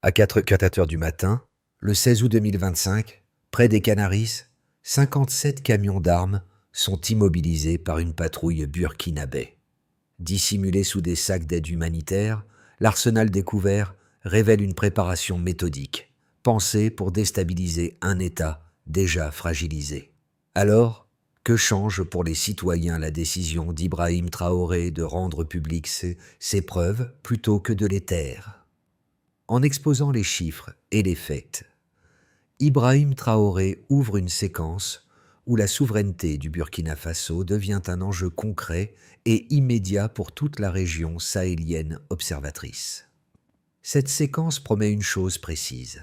À 4 heures du matin, le 16 août 2025, près des Canaries, 57 camions d'armes sont immobilisés par une patrouille burkinabé. Dissimulé sous des sacs d'aide humanitaire, l'arsenal découvert révèle une préparation méthodique, pensée pour déstabiliser un État déjà fragilisé. Alors, que change pour les citoyens la décision d'Ibrahim Traoré de rendre publiques ses preuves plutôt que de les taire? En exposant les chiffres et les faits, Ibrahim Traoré ouvre une séquence où la souveraineté du Burkina Faso devient un enjeu concret et immédiat pour toute la région sahélienne observatrice. Cette séquence promet une chose précise: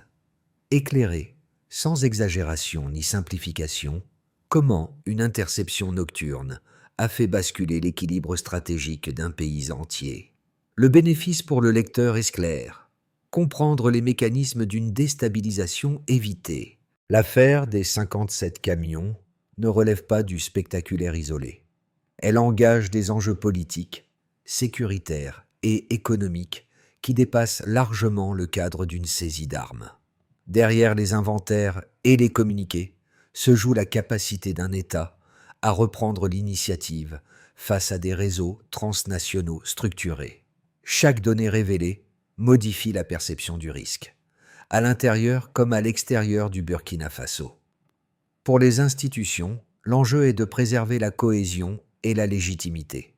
éclairer, sans exagération ni simplification, comment une interception nocturne a fait basculer l'équilibre stratégique d'un pays entier. Le bénéfice pour le lecteur est clair: comprendre les mécanismes d'une déstabilisation évitée. L'affaire des 57 camions ne relève pas du spectaculaire isolé. Elle engage des enjeux politiques, sécuritaires et économiques qui dépassent largement le cadre d'une saisie d'armes. Derrière les inventaires et les communiqués se joue la capacité d'un État à reprendre l'initiative face à des réseaux transnationaux structurés. Chaque donnée révélée modifie la perception du risque, à l'intérieur comme à l'extérieur du Burkina Faso. Pour les institutions, l'enjeu est de préserver la cohésion et la légitimité.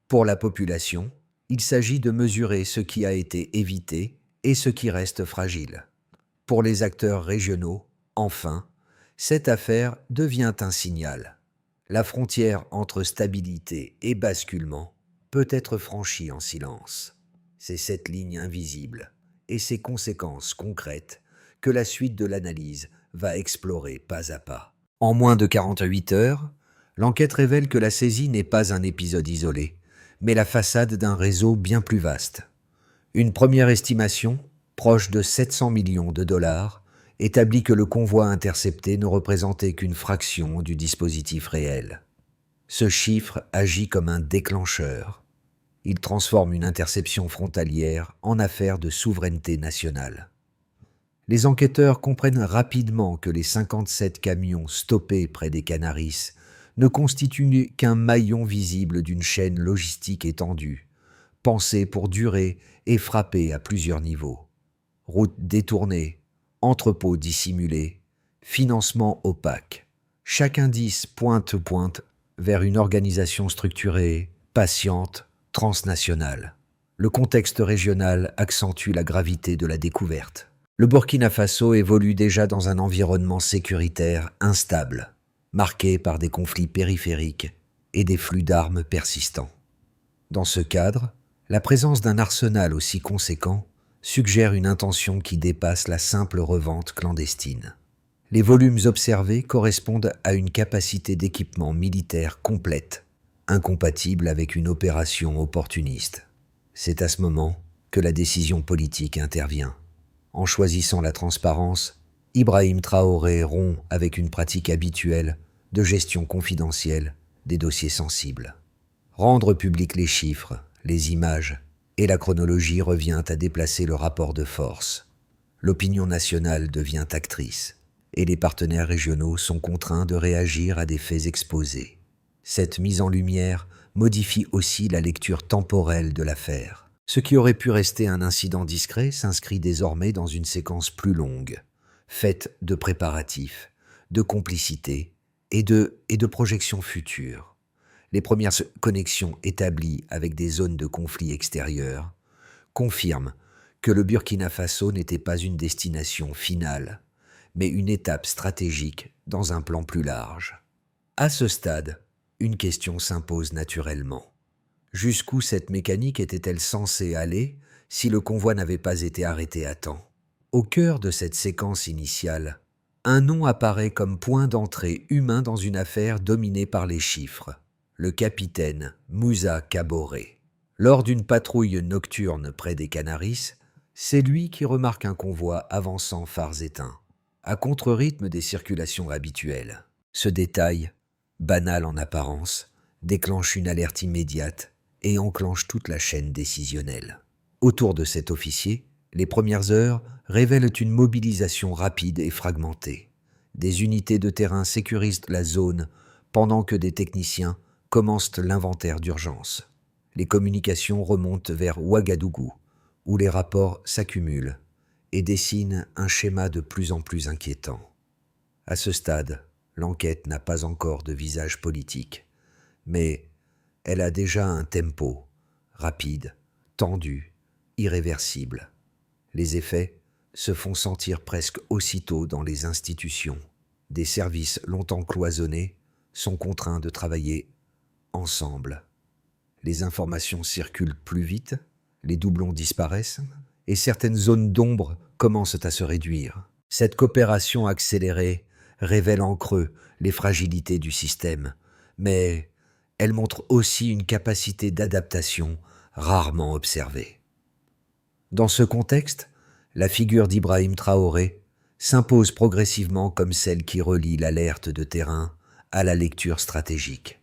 Pour la population, il s'agit de mesurer ce qui a été évité et ce qui reste fragile. Pour les acteurs régionaux, enfin, cette affaire devient un signal. La frontière entre stabilité et basculement peut être franchie en silence. C'est cette ligne invisible et ses conséquences concrètes que la suite de l'analyse va explorer pas à pas. En moins de 48 heures, l'enquête révèle que la saisie n'est pas un épisode isolé, mais la façade d'un réseau bien plus vaste. Une première estimation, proche de 700 millions de dollars, établit que le convoi intercepté ne représentait qu'une fraction du dispositif réel. Ce chiffre agit comme un déclencheur. Il transforme une interception frontalière en affaire de souveraineté nationale. Les enquêteurs comprennent rapidement que les 57 camions stoppés près des Canaries ne constituent qu'un maillon visible d'une chaîne logistique étendue, pensée pour durer et frapper à plusieurs niveaux. Routes détournées, entrepôts dissimulés, financement opaque. Chaque indice pointe vers une organisation structurée, patiente, transnationale. Le contexte régional accentue la gravité de la découverte. Le Burkina Faso évolue déjà dans un environnement sécuritaire instable, marqué par des conflits périphériques et des flux d'armes persistants. Dans ce cadre, la présence d'un arsenal aussi conséquent suggère une intention qui dépasse la simple revente clandestine. Les volumes observés correspondent à une capacité d'équipement militaire complète, incompatible avec une opération opportuniste. C'est à ce moment que la décision politique intervient. En choisissant la transparence, Ibrahim Traoré rompt avec une pratique habituelle de gestion confidentielle des dossiers sensibles. Rendre publics les chiffres, les images et la chronologie revient à déplacer le rapport de force. L'opinion nationale devient actrice et les partenaires régionaux sont contraints de réagir à des faits exposés. Cette mise en lumière modifie aussi la lecture temporelle de l'affaire. Ce qui aurait pu rester un incident discret s'inscrit désormais dans une séquence plus longue, faite de préparatifs, de complicité et de projections futures. Les premières connexions établies avec des zones de conflit extérieures confirment que le Burkina Faso n'était pas une destination finale, mais une étape stratégique dans un plan plus large. À ce stade, une question s'impose naturellement. Jusqu'où cette mécanique était-elle censée aller si le convoi n'avait pas été arrêté à temps? Au cœur de cette séquence initiale, un nom apparaît comme point d'entrée humain dans une affaire dominée par les chiffres: le capitaine Moussa Kaboré. Lors d'une patrouille nocturne près des Canaries, c'est lui qui remarque un convoi avançant phares éteints, à contre-rythme des circulations habituelles. Ce détail, banal en apparence, déclenche une alerte immédiate et enclenche toute la chaîne décisionnelle. Autour de cet officier, Les premières heures révèlent une mobilisation rapide et fragmentée. Des unités de terrain sécurisent la zone pendant que des techniciens commencent l'inventaire d'urgence. Les communications remontent vers Ouagadougou, où les rapports s'accumulent et dessinent un schéma de plus en plus inquiétant. À ce stade, l'enquête n'a pas encore de visage politique, mais elle a déjà un tempo rapide, tendu, irréversible. Les effets se font sentir presque aussitôt dans les institutions. Des services longtemps cloisonnés sont contraints de travailler ensemble. Les informations circulent plus vite, les doublons disparaissent, et certaines zones d'ombre commencent à se réduire. Cette coopération accélérée révèle en creux les fragilités du système, mais elle montre aussi une capacité d'adaptation rarement observée. Dans ce contexte, la figure d'Ibrahim Traoré s'impose progressivement comme celle qui relie l'alerte de terrain à la lecture stratégique.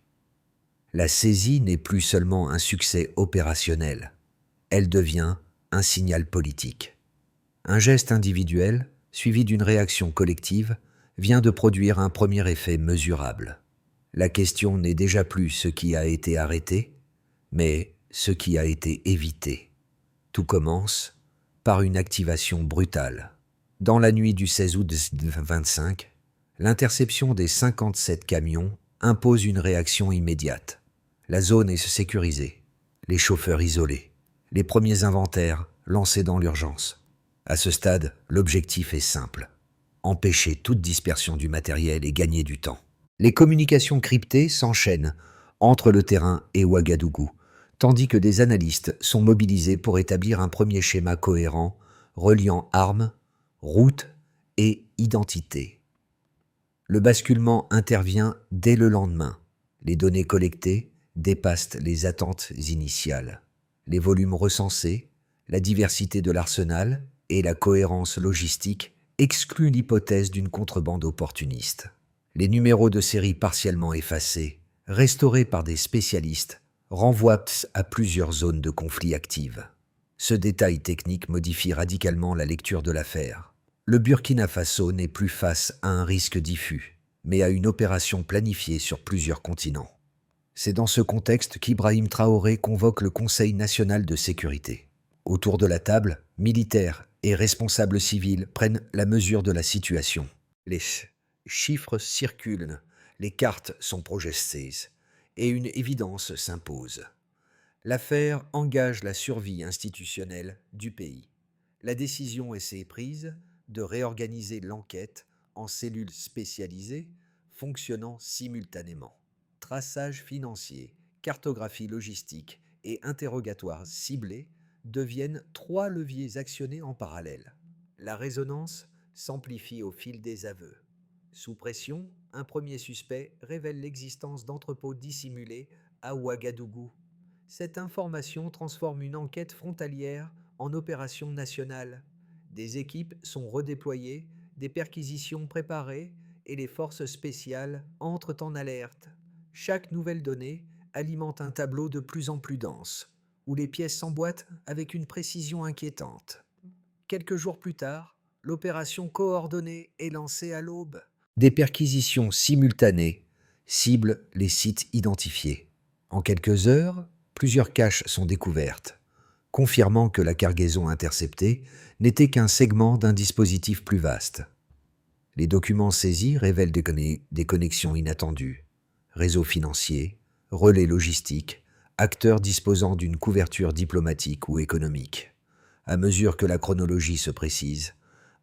La saisie n'est plus seulement un succès opérationnel, elle devient un signal politique. Un geste individuel, suivi d'une réaction collective, vient de produire un premier effet mesurable. La question n'est déjà plus ce qui a été arrêté, mais ce qui a été évité. Tout commence par une activation brutale. Dans la nuit du 16 août 2025, l'interception des 57 camions impose une réaction immédiate. La zone est sécurisée, les chauffeurs isolés, les premiers inventaires lancés dans l'urgence. À ce stade, l'objectif est simple: empêcher toute dispersion du matériel et gagner du temps. Les communications cryptées s'enchaînent entre le terrain et Ouagadougou, tandis que des analystes sont mobilisés pour établir un premier schéma cohérent reliant armes, routes et identité. Le basculement intervient dès le lendemain. Les données collectées dépassent les attentes initiales. Les volumes recensés, la diversité de l'arsenal et la cohérence logistique excluent l'hypothèse d'une contrebande opportuniste. Les numéros de série partiellement effacés, restaurés par des spécialistes, renvoient à plusieurs zones de conflit actives. Ce détail technique modifie radicalement la lecture de l'affaire. Le Burkina Faso n'est plus face à un risque diffus, mais à une opération planifiée sur plusieurs continents. C'est dans ce contexte qu'Ibrahim Traoré convoque le Conseil national de sécurité. Autour de la table, militaires et responsables civils prennent la mesure de la situation. Les chiffres circulent, les cartes sont projetées, et une évidence s'impose. L'affaire engage la survie institutionnelle du pays. La décision est prise de réorganiser l'enquête en cellules spécialisées fonctionnant simultanément. Traçage financier, cartographie logistique et interrogatoire ciblé deviennent 3 leviers actionnés en parallèle. La résonance s'amplifie au fil des aveux. Sous pression, un premier suspect révèle l'existence d'entrepôts dissimulés à Ouagadougou. Cette information transforme une enquête frontalière en opération nationale. Des équipes sont redéployées, des perquisitions préparées et les forces spéciales entrent en alerte. Chaque nouvelle donnée alimente un tableau de plus en plus dense, où les pièces s'emboîtent avec une précision inquiétante. Quelques jours plus tard, l'opération coordonnée est lancée à l'aube. Des perquisitions simultanées ciblent les sites identifiés. En quelques heures, plusieurs caches sont découvertes, confirmant que la cargaison interceptée n'était qu'un segment d'un dispositif plus vaste. Les documents saisis révèlent des connexions inattendues, réseaux financiers, relais logistiques, acteurs disposant d'une couverture diplomatique ou économique. À mesure que la chronologie se précise,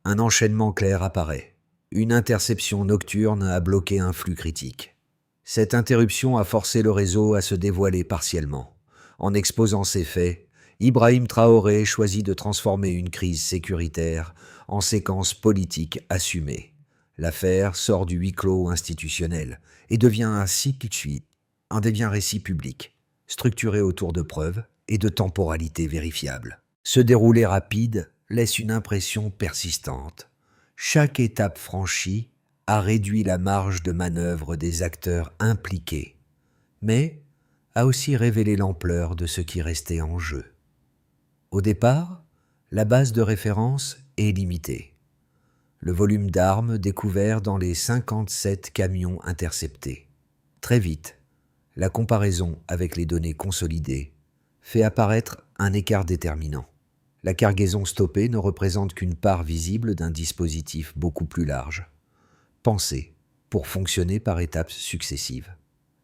un enchaînement clair apparaît. Une interception nocturne a bloqué un flux critique. Cette interruption a forcé le réseau à se dévoiler partiellement. En exposant ces faits, Ibrahim Traoré choisit de transformer une crise sécuritaire en séquence politique assumée. L'affaire sort du huis clos institutionnel et devient ainsi tout de suite un récit public, structuré autour de preuves et de temporalité vérifiables. Ce déroulé rapide laisse une impression persistante. Chaque étape franchie a réduit la marge de manœuvre des acteurs impliqués, mais a aussi révélé l'ampleur de ce qui restait en jeu. Au départ, La base de référence est limitée. Le volume d'armes découvert dans les 57 camions interceptés. Très vite, la comparaison avec les données consolidées fait apparaître un écart déterminant. La cargaison stoppée ne représente qu'une part visible d'un dispositif beaucoup plus large, pensé pour fonctionner par étapes successives.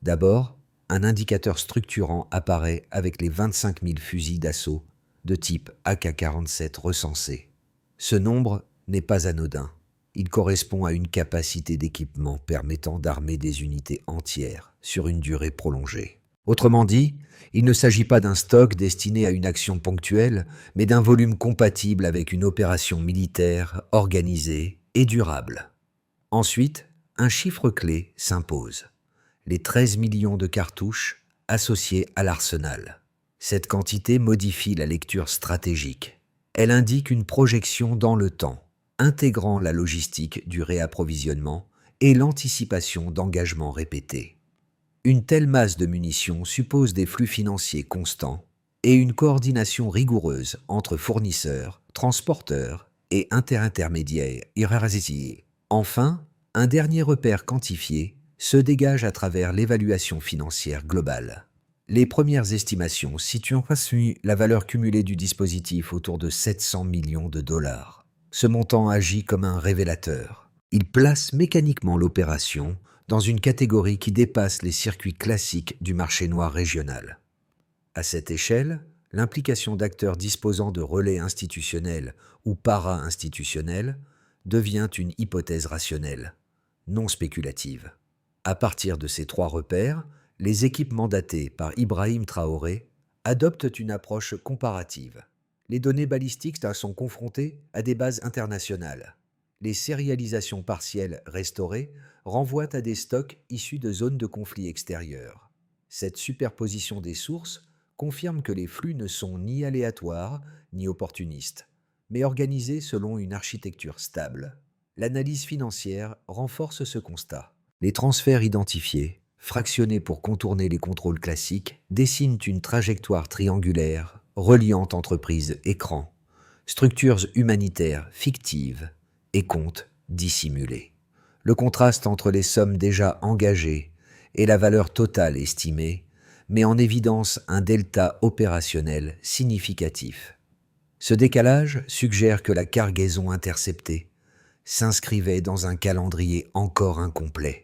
D'abord, un indicateur structurant apparaît avec les 25 000 fusils d'assaut de type AK-47 recensés. Ce nombre n'est pas anodin. Il correspond à une capacité d'équipement permettant d'armer des unités entières sur une durée prolongée. Autrement dit, il ne s'agit pas d'un stock destiné à une action ponctuelle, mais d'un volume compatible avec une opération militaire organisée et durable. Ensuite, un chiffre clé s'impose: les 13 millions de cartouches associées à l'arsenal. Cette quantité modifie la lecture stratégique. Elle indique une projection dans le temps, intégrant la logistique du réapprovisionnement et l'anticipation d'engagements répétés. Une telle masse de munitions suppose des flux financiers constants et une coordination rigoureuse entre fournisseurs, transporteurs et interintermédiaires. Enfin, un dernier repère quantifié se dégage à travers l'évaluation financière globale. Les premières estimations situent la valeur cumulée du dispositif autour de 700 millions de dollars. Ce montant agit comme un révélateur. Il place mécaniquement l'opération dans une catégorie qui dépasse les circuits classiques du marché noir régional. À cette échelle, l'implication d'acteurs disposant de relais institutionnels ou para-institutionnels devient une hypothèse rationnelle, non spéculative. À partir de ces trois repères, les équipes mandatées par Ibrahim Traoré adoptent une approche comparative. Les données balistiques sont confrontées à des bases internationales. Les sérialisations partielles restaurées renvoient à des stocks issus de zones de conflit extérieures. Cette superposition des sources confirme que les flux ne sont ni aléatoires ni opportunistes, mais organisés selon une architecture stable. L'analyse financière renforce ce constat. Les transferts identifiés, fractionnés pour contourner les contrôles classiques, dessinent une trajectoire triangulaire reliant entreprises écrans, structures humanitaires fictives et comptes dissimulés. Le contraste entre les sommes déjà engagées et la valeur totale estimée met en évidence un delta opérationnel significatif. Ce décalage suggère que la cargaison interceptée s'inscrivait dans un calendrier encore incomplet.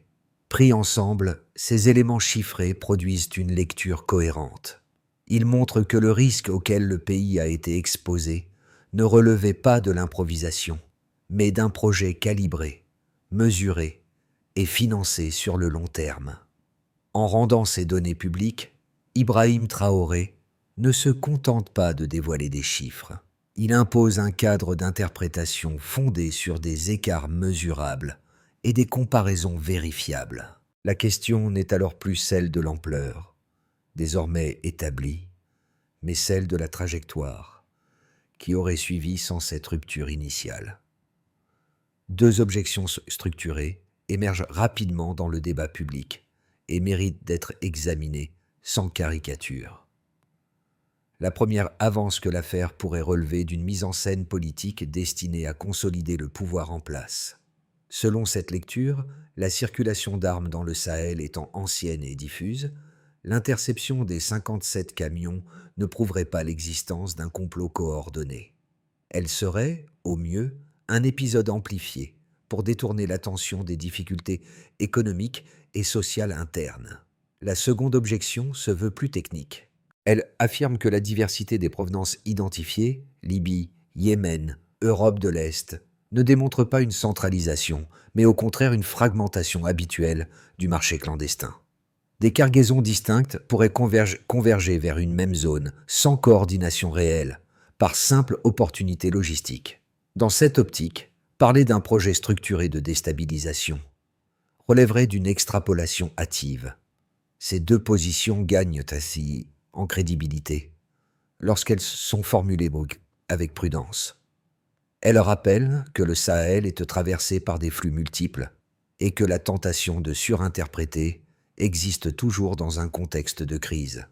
Pris ensemble, ces éléments chiffrés produisent une lecture cohérente. Ils montrent que le risque auquel le pays a été exposé ne relevait pas de l'improvisation, mais d'un projet calibré, mesuré et financé sur le long terme. En rendant ces données publiques, Ibrahim Traoré ne se contente pas de dévoiler des chiffres. Il impose un cadre d'interprétation fondé sur des écarts mesurables et des comparaisons vérifiables. La question n'est alors plus celle de l'ampleur, désormais établie, mais celle de la trajectoire, qui aurait suivi sans cette rupture initiale. Deux objections structurées émergent rapidement dans le débat public et méritent d'être examinées sans caricature. La première avance que l'affaire pourrait relever d'une mise en scène politique destinée à consolider le pouvoir en place. Selon cette lecture, la circulation d'armes dans le Sahel étant ancienne et diffuse, l'interception des 57 camions ne prouverait pas l'existence d'un complot coordonné. Elle serait, au mieux, un épisode amplifié pour détourner l'attention des difficultés économiques et sociales internes. La seconde objection se veut plus technique. Elle affirme que la diversité des provenances identifiées, Libye, Yémen, Europe de l'Est, ne démontre pas une centralisation, mais au contraire une fragmentation habituelle du marché clandestin. Des cargaisons distinctes pourraient converger vers une même zone, sans coordination réelle, par simple opportunité logistique. Dans cette optique, parler d'un projet structuré de déstabilisation relèverait d'une extrapolation hâtive. Ces deux positions gagnent ainsi en crédibilité lorsqu'elles sont formulées avec prudence. Elles rappellent que le Sahel est traversé par des flux multiples et que la tentation de surinterpréter existe toujours dans un contexte de crise.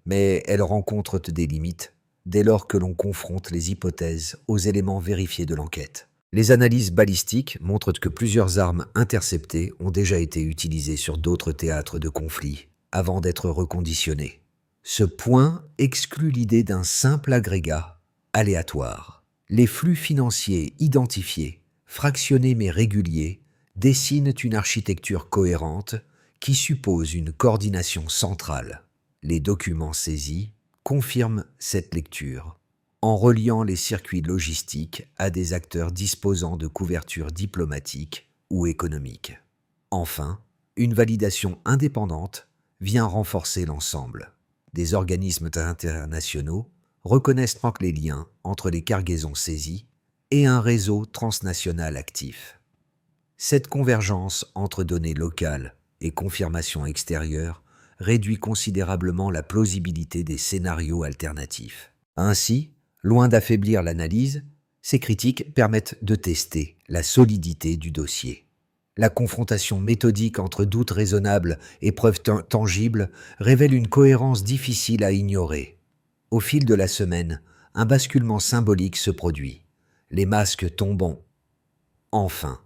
Mais elles rencontrent des limites dès lors que l'on confronte les hypothèses aux éléments vérifiés de l'enquête. Les analyses balistiques montrent que plusieurs armes interceptées ont déjà été utilisées sur d'autres théâtres de conflit avant d'être reconditionnées. Ce point exclut l'idée d'un simple agrégat aléatoire. Les flux financiers identifiés, fractionnés mais réguliers, dessinent une architecture cohérente qui suppose une coordination centrale. Les documents saisis confirment cette lecture en reliant les circuits logistiques à des acteurs disposant de couverture diplomatique ou économique. Enfin, une validation indépendante vient renforcer l'ensemble. Des organismes internationaux reconnaissent donc les liens entre les cargaisons saisies et un réseau transnational actif. Cette convergence entre données locales et confirmations extérieures réduit considérablement la plausibilité des scénarios alternatifs. Ainsi, loin d'affaiblir l'analyse, ces critiques permettent de tester la solidité du dossier. La confrontation méthodique entre doutes raisonnables et preuves tangibles révèle une cohérence difficile à ignorer. Au fil de la semaine, un basculement symbolique se produit. Les masques tombent enfin.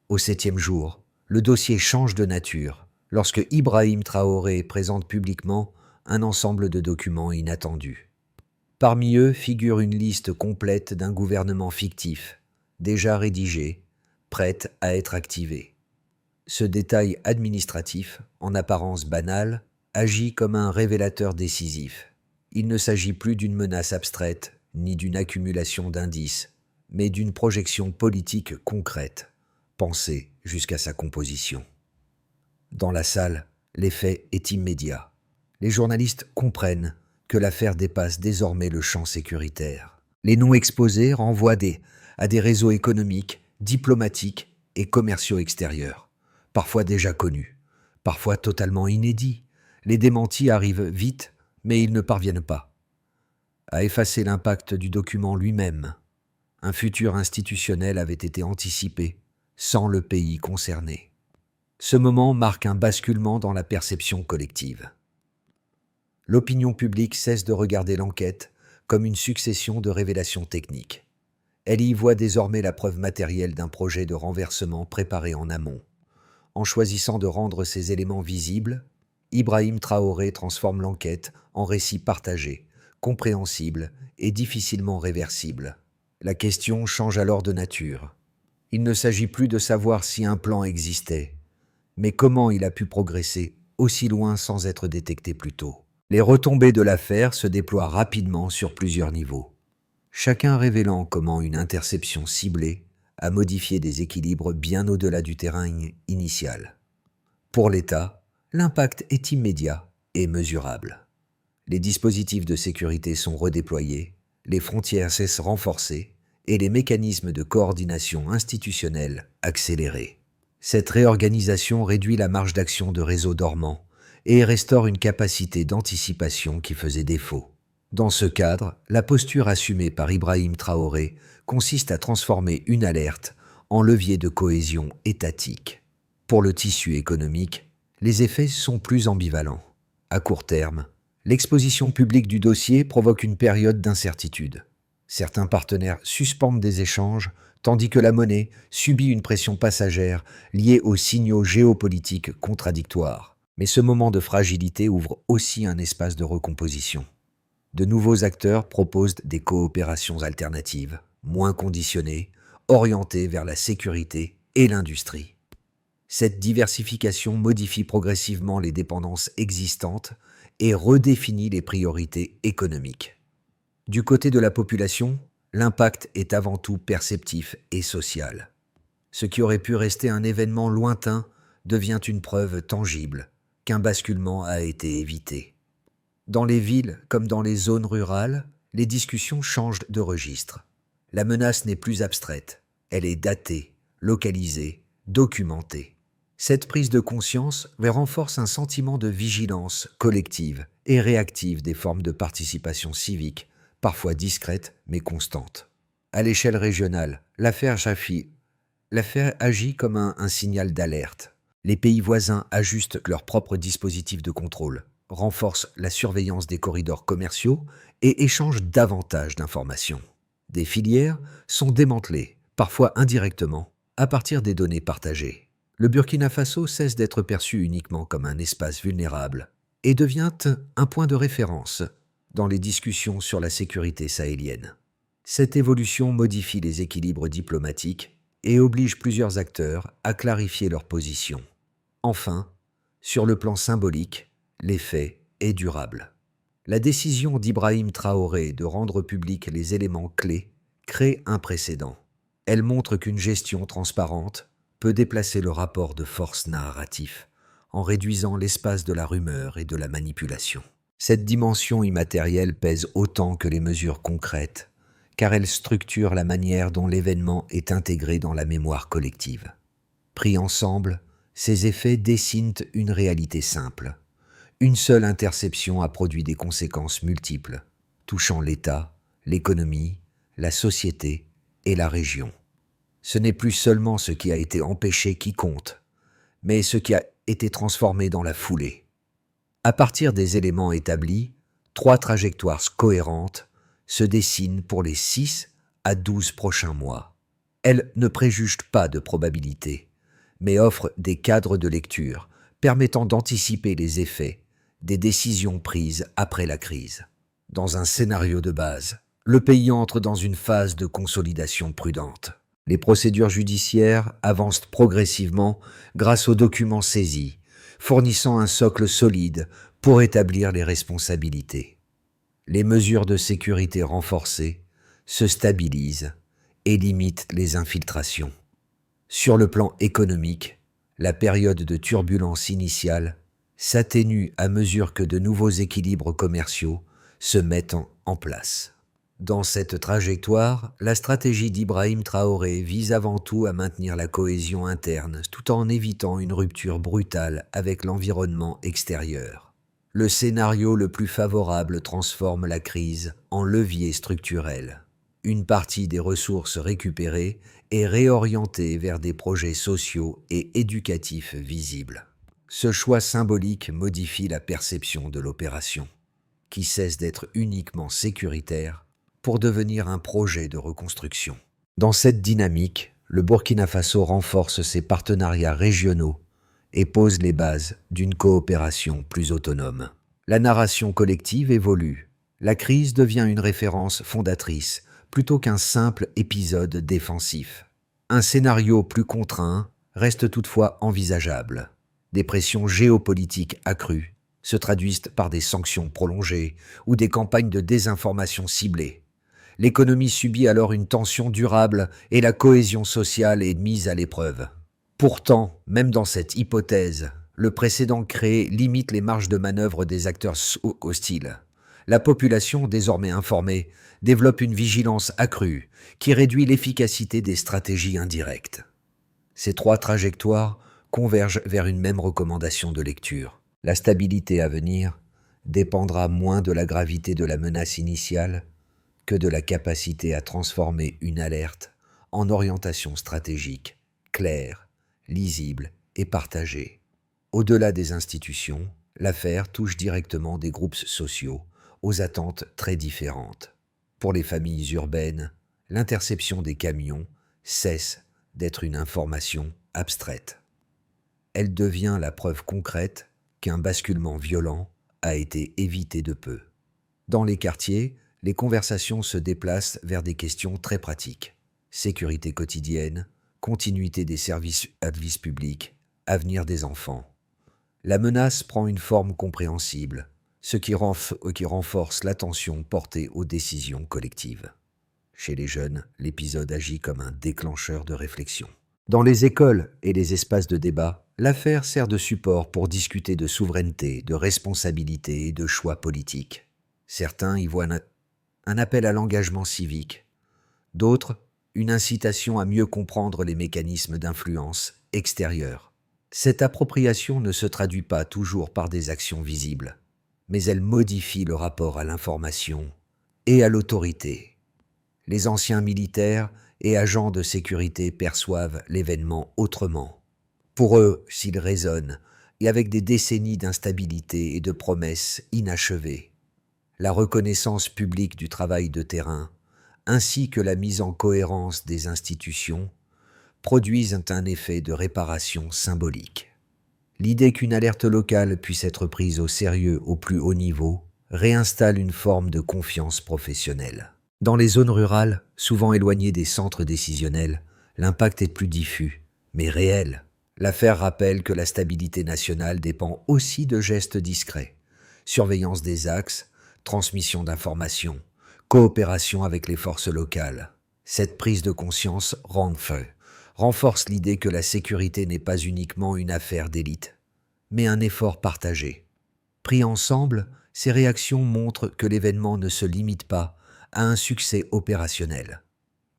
Au 7e jour, le dossier change de nature lorsque Ibrahim Traoré présente publiquement un ensemble de documents inattendus. Parmi eux figure une liste complète d'un gouvernement fictif, déjà rédigé, prête à être activé. Ce détail administratif, en apparence banal, agit comme un révélateur décisif. Il ne s'agit plus d'une menace abstraite, ni d'une accumulation d'indices, mais d'une projection politique concrète, pensée jusqu'à sa composition. Dans la salle, l'effet est immédiat. Les journalistes comprennent que l'affaire dépasse désormais le champ sécuritaire. Les noms exposés renvoient à des réseaux économiques, diplomatiques et commerciaux extérieurs, parfois déjà connus, parfois totalement inédits. Les démentis arrivent vite, mais ils ne parviennent pas à effacer l'impact du document lui-même. Un futur institutionnel avait été anticipé, sans le pays concerné. Ce moment marque un basculement dans la perception collective. L'opinion publique cesse de regarder l'enquête comme une succession de révélations techniques. Elle y voit désormais la preuve matérielle d'un projet de renversement préparé en amont. En choisissant de rendre ces éléments visibles, Ibrahim Traoré transforme l'enquête en récit partagé, compréhensible et difficilement réversible. La question change alors de nature. Il ne s'agit plus de savoir si un plan existait, mais comment il a pu progresser aussi loin sans être détecté plus tôt. Les retombées de l'affaire se déploient rapidement sur plusieurs niveaux, chacun révélant comment une interception ciblée a modifié des équilibres bien au-delà du terrain initial. Pour l'État, l'impact est immédiat et mesurable. Les dispositifs de sécurité sont redéployés, les frontières cessent renforcées et les mécanismes de coordination institutionnelle accélérés. Cette réorganisation réduit la marge d'action de réseaux dormants et restaure une capacité d'anticipation qui faisait défaut. Dans ce cadre, la posture assumée par Ibrahim Traoré consiste à transformer une alerte en levier de cohésion étatique. Pour le tissu économique, les effets sont plus ambivalents. À court terme, l'exposition publique du dossier provoque une période d'incertitude. Certains partenaires suspendent des échanges, tandis que la monnaie subit une pression passagère liée aux signaux géopolitiques contradictoires. Mais ce moment de fragilité ouvre aussi un espace de recomposition. De nouveaux acteurs proposent des coopérations alternatives, moins conditionnées, orientées vers la sécurité et l'industrie. Cette diversification modifie progressivement les dépendances existantes et redéfinit les priorités économiques. Du côté de la population, l'impact est avant tout perceptif et social. Ce qui aurait pu rester un événement lointain devient une preuve tangible qu'un basculement a été évité. Dans les villes comme dans les zones rurales, les discussions changent de registre. La menace n'est plus abstraite, elle est datée, localisée, documentée. Cette prise de conscience renforce un sentiment de vigilance collective et réactive des formes de participation civique, parfois discrètes mais constantes. À l'échelle régionale, l'affaire agit comme un signal d'alerte. Les pays voisins ajustent leurs propres dispositifs de contrôle, renforce la surveillance des corridors commerciaux et échange davantage d'informations. Des filières sont démantelées, parfois indirectement, à partir des données partagées. Le Burkina Faso cesse d'être perçu uniquement comme un espace vulnérable et devient un point de référence dans les discussions sur la sécurité sahélienne. Cette évolution modifie les équilibres diplomatiques et oblige plusieurs acteurs à clarifier leur position. Enfin, sur le plan symbolique, l'effet est durable. La décision d'Ibrahim Traoré de rendre publics les éléments clés crée un précédent. Elle montre qu'une gestion transparente peut déplacer le rapport de force narratif en réduisant l'espace de la rumeur et de la manipulation. Cette dimension immatérielle pèse autant que les mesures concrètes, car elle structure la manière dont l'événement est intégré dans la mémoire collective. Pris ensemble, ces effets dessinent une réalité simple. Une seule interception a produit des conséquences multiples, touchant l'État, l'économie, la société et la région. Ce n'est plus seulement ce qui a été empêché qui compte, mais ce qui a été transformé dans la foulée. À partir des éléments établis, 3 trajectoires cohérentes se dessinent pour les 6 à 12 prochains mois. Elles ne préjugent pas de probabilité, mais offrent des cadres de lecture permettant d'anticiper les effets des décisions prises après la crise. Dans un scénario de base, le pays entre dans une phase de consolidation prudente. Les procédures judiciaires avancent progressivement grâce aux documents saisis, fournissant un socle solide pour établir les responsabilités. Les mesures de sécurité renforcées se stabilisent et limitent les infiltrations. Sur le plan économique, la période de turbulence initiale s'atténue à mesure que de nouveaux équilibres commerciaux se mettent en place. Dans cette trajectoire, la stratégie d'Ibrahim Traoré vise avant tout à maintenir la cohésion interne tout en évitant une rupture brutale avec l'environnement extérieur. Le scénario le plus favorable transforme la crise en levier structurel. Une partie des ressources récupérées est réorientée vers des projets sociaux et éducatifs visibles. Ce choix symbolique modifie la perception de l'opération, qui cesse d'être uniquement sécuritaire pour devenir un projet de reconstruction. Dans cette dynamique, le Burkina Faso renforce ses partenariats régionaux et pose les bases d'une coopération plus autonome. La narration collective évolue. La crise devient une référence fondatrice plutôt qu'un simple épisode défensif. Un scénario plus contraint reste toutefois envisageable. Des pressions géopolitiques accrues se traduisent par des sanctions prolongées ou des campagnes de désinformation ciblées. L'économie subit alors une tension durable et la cohésion sociale est mise à l'épreuve. Pourtant, même dans cette hypothèse, le précédent créé limite les marges de manœuvre des acteurs hostiles. La population, désormais informée, développe une vigilance accrue qui réduit l'efficacité des stratégies indirectes. Ces 3 trajectoires convergent vers une même recommandation de lecture. La stabilité à venir dépendra moins de la gravité de la menace initiale que de la capacité à transformer une alerte en orientation stratégique, claire, lisible et partagée. Au-delà des institutions, l'affaire touche directement des groupes sociaux aux attentes très différentes. Pour les familles urbaines, l'interception des camions cesse d'être une information abstraite. Elle devient la preuve concrète qu'un basculement violent a été évité de peu. Dans les quartiers, les conversations se déplacent vers des questions très pratiques. Sécurité quotidienne, continuité des services publics, avenir des enfants. La menace prend une forme compréhensible, ce qui renforce l'attention portée aux décisions collectives. Chez les jeunes, l'épisode agit comme un déclencheur de réflexion. Dans les écoles et les espaces de débat, l'affaire sert de support pour discuter de souveraineté, de responsabilité et de choix politiques. Certains y voient un appel à l'engagement civique, d'autres une incitation à mieux comprendre les mécanismes d'influence extérieure. Cette appropriation ne se traduit pas toujours par des actions visibles, mais elle modifie le rapport à l'information et à l'autorité. Les anciens militaires et agents de sécurité perçoivent l'événement autrement. Pour eux, s'il résonne, et avec des décennies d'instabilité et de promesses inachevées. La reconnaissance publique du travail de terrain, ainsi que la mise en cohérence des institutions, produisent un effet de réparation symbolique. L'idée qu'une alerte locale puisse être prise au sérieux au plus haut niveau réinstalle une forme de confiance professionnelle. Dans les zones rurales, souvent éloignées des centres décisionnels, l'impact est plus diffus, mais réel. L'affaire rappelle que la stabilité nationale dépend aussi de gestes discrets. Surveillance des axes, transmission d'informations, coopération avec les forces locales. Cette prise de conscience renforce l'idée que la sécurité n'est pas uniquement une affaire d'élite, mais un effort partagé. Pris ensemble, ces réactions montrent que l'événement ne se limite pas à un succès opérationnel.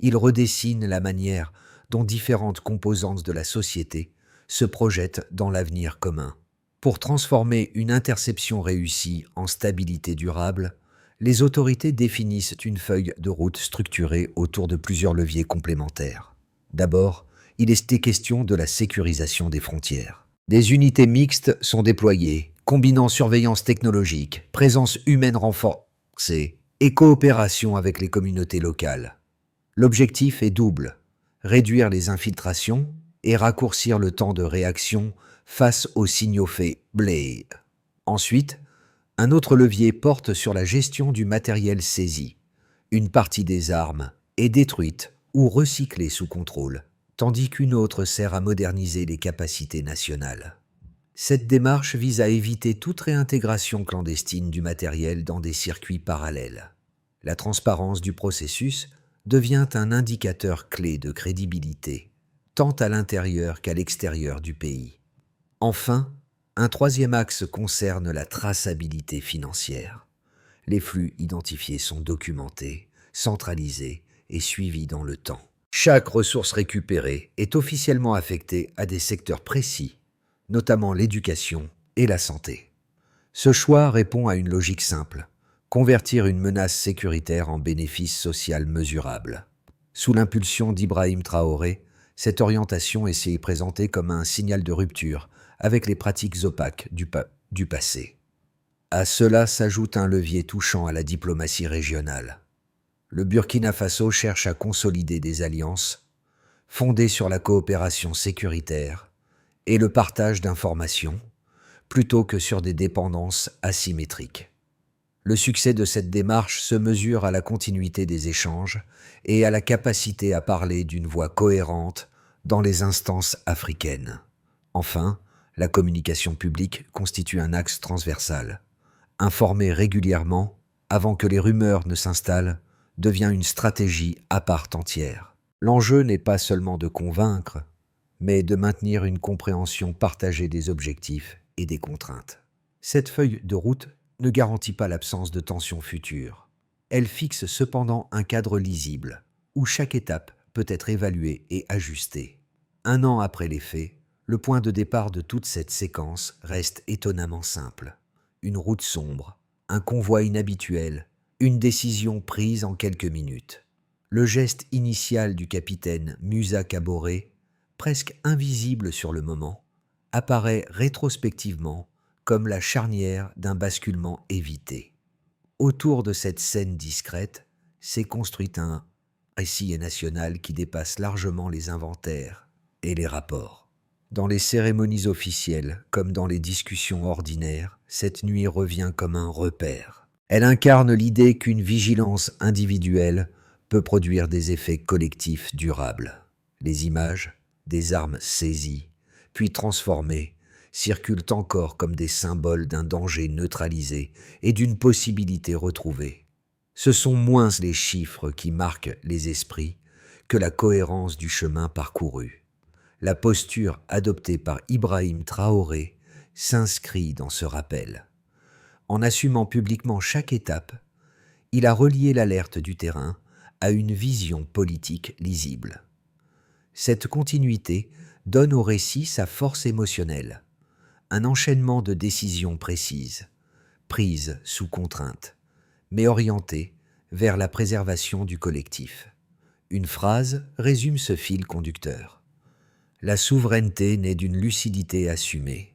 Il redessine la manière dont différentes composantes de la société se projettent dans l'avenir commun. Pour transformer une interception réussie en stabilité durable, les autorités définissent une feuille de route structurée autour de plusieurs leviers complémentaires. D'abord, il est question de la sécurisation des frontières. Des unités mixtes sont déployées, combinant surveillance technologique, présence humaine renforcée et coopération avec les communautés locales. L'objectif est double: réduire les infiltrations et raccourcir le temps de réaction face aux signaux faibles. Ensuite, un autre levier porte sur la gestion du matériel saisi. Une partie des armes est détruite ou recyclée sous contrôle, tandis qu'une autre sert à moderniser les capacités nationales. Cette démarche vise à éviter toute réintégration clandestine du matériel dans des circuits parallèles. La transparence du processus devient un indicateur clé de crédibilité, tant à l'intérieur qu'à l'extérieur du pays. Enfin, un troisième axe concerne la traçabilité financière. Les flux identifiés sont documentés, centralisés et suivis dans le temps. Chaque ressource récupérée est officiellement affectée à des secteurs précis, notamment l'éducation et la santé. Ce choix répond à une logique simple: convertir une menace sécuritaire en bénéfice social mesurable. Sous l'impulsion d'Ibrahim Traoré, cette orientation est présentée comme un signal de rupture avec les pratiques opaques du passé. À cela s'ajoute un levier touchant à la diplomatie régionale. Le Burkina Faso cherche à consolider des alliances fondées sur la coopération sécuritaire et le partage d'informations, plutôt que sur des dépendances asymétriques. Le succès de cette démarche se mesure à la continuité des échanges et à la capacité à parler d'une voix cohérente dans les instances africaines. Enfin, la communication publique constitue un axe transversal. Informer régulièrement, avant que les rumeurs ne s'installent, devient une stratégie à part entière. L'enjeu n'est pas seulement de convaincre, mais de maintenir une compréhension partagée des objectifs et des contraintes. Cette feuille de route ne garantit pas l'absence de tensions futures. Elle fixe cependant un cadre lisible, où chaque étape peut être évaluée et ajustée. 1 an après les faits, le point de départ de toute cette séquence reste étonnamment simple. Une route sombre, un convoi inhabituel, une décision prise en quelques minutes. Le geste initial du capitaine Musa Kaboré, presque invisible sur le moment, apparaît rétrospectivement comme la charnière d'un basculement évité. Autour de cette scène discrète s'est construit un récit national qui dépasse largement les inventaires et les rapports. Dans les cérémonies officielles, comme dans les discussions ordinaires, cette nuit revient comme un repère. Elle incarne l'idée qu'une vigilance individuelle peut produire des effets collectifs durables. Les images des armes saisies, puis transformées, circulent encore comme des symboles d'un danger neutralisé et d'une possibilité retrouvée. Ce sont moins les chiffres qui marquent les esprits que la cohérence du chemin parcouru. La posture adoptée par Ibrahim Traoré s'inscrit dans ce rappel. En assumant publiquement chaque étape, il a relié l'alerte du terrain à une vision politique lisible. Cette continuité donne au récit sa force émotionnelle, un enchaînement de décisions précises, prises sous contrainte, mais orientées vers la préservation du collectif. Une phrase résume ce fil conducteur: la souveraineté naît d'une lucidité assumée.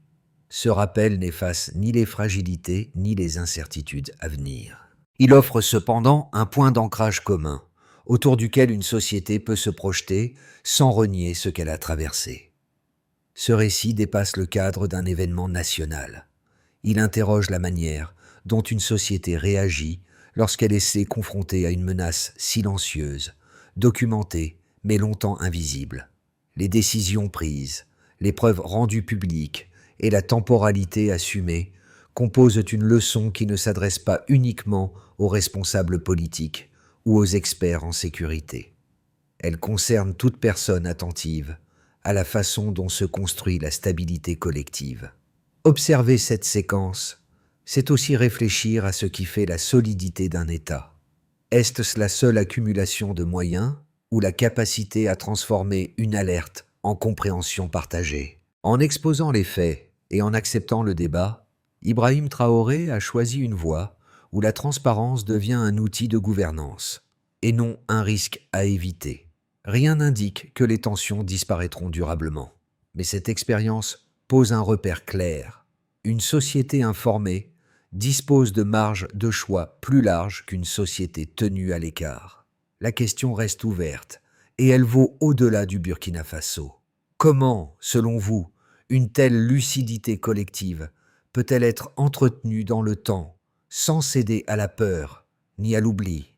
Ce rappel n'efface ni les fragilités ni les incertitudes à venir. Il offre cependant un point d'ancrage commun, autour duquel une société peut se projeter sans renier ce qu'elle a traversé. Ce récit dépasse le cadre d'un événement national. Il interroge la manière dont une société réagit lorsqu'elle essaie confrontée à une menace silencieuse, documentée mais longtemps invisible. Les décisions prises, les preuves rendues publiques et la temporalité assumée composent une leçon qui ne s'adresse pas uniquement aux responsables politiques ou aux experts en sécurité. Elle concerne toute personne attentive à la façon dont se construit la stabilité collective. Observer cette séquence, c'est aussi réfléchir à ce qui fait la solidité d'un État. Est-ce la seule accumulation de moyens ou la capacité à transformer une alerte en compréhension partagée? En exposant les faits et en acceptant le débat, Ibrahim Traoré a choisi une voie où la transparence devient un outil de gouvernance et non un risque à éviter. Rien n'indique que les tensions disparaîtront durablement. Mais cette expérience pose un repère clair. Une société informée dispose de marges de choix plus larges qu'une société tenue à l'écart. La question reste ouverte et elle vaut au-delà du Burkina Faso. Comment, selon vous, une telle lucidité collective peut-elle être entretenue dans le temps sans céder à la peur ni à l'oubli?